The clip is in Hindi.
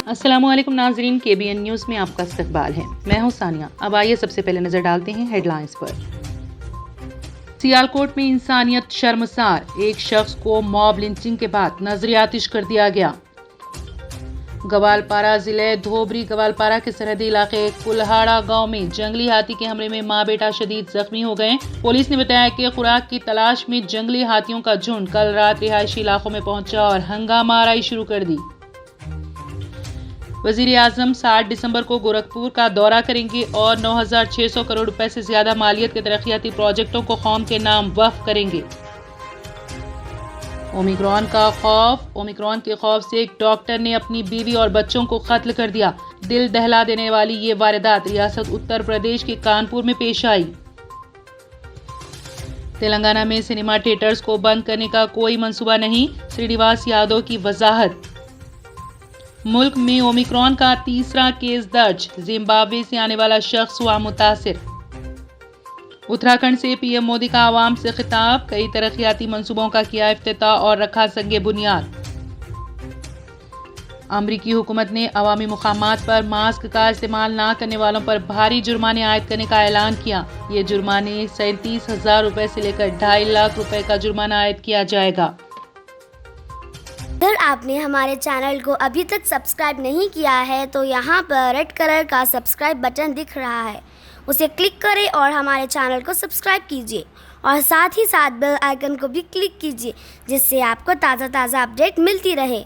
अस्सलामुअलैकुम नाजरीन, KBN न्यूज़ में आपका इस्तकबाल है। मैं हूं सानिया। अब आइए सबसे पहले नजर डालते हैं हेडलाइंस पर। सियालकोट में इंसानियत शर्मसार, एक शख्स को मॉब लिंचिंग के बाद नजरियातिश कर दिया गया। गवालपारा जिले धोबरी गवालपारा के सरहदी इलाके कुल्हाड़ा गांव में जंगली हाथी के हमले में मां बेटा शदीद जख्मी हो गए। पुलिस ने बताया कि खुराक की तलाश में जंगली हाथियों का झुंड कल रात रिहायशी इलाकों में पहुंचा और हंगामा आराई शुरू कर दी। वजीर आजम 7 दिसंबर को गोरखपुर का दौरा करेंगे और 9,600 करोड़ रुपए से ज्यादा मालियत के तरक्याती प्रोजेक्टों को कौम के नाम वक्फ करेंगे। ओमिक्रॉन के खौफ से एक डॉक्टर ने अपनी बीवी और बच्चों को कत्ल कर दिया। दिल दहला देने वाली ये वारदात रियासत उत्तर प्रदेश के कानपुर में पेश आई। तेलंगाना में सिनेमा थिएटर्स को बंद करने का कोई मंसूबा नहीं, श्रीनिवास यादव की वजाहत। मुल्क में ओमिक्रॉन का तीसरा केस दर्ज, जिम्बाब्वे से आने वाला शख्स हुआ मुतासिर। उत्तराखंड से पीएम मोदी का आवाम से खिताब, कई तरक्याती मंसूबों का किया इफ्तिताह और रखा संगे बुनियाद। अमरीकी हुकूमत ने अवामी मुकामात पर मास्क का इस्तेमाल न करने वालों पर भारी जुर्माने आयद करने का ऐलान किया। ये जुर्माने 37,000 रुपए से लेकर 2.5 लाख रुपए का जुर्माना आयद किया जाएगा। अगर आपने हमारे चैनल को अभी तक सब्सक्राइब नहीं किया है तो यहाँ पर रेड कलर का सब्सक्राइब बटन दिख रहा है, उसे क्लिक करें और हमारे चैनल को सब्सक्राइब कीजिए और साथ ही साथ बेल आइकन को भी क्लिक कीजिए, जिससे आपको ताज़ा अपडेट मिलती रहे।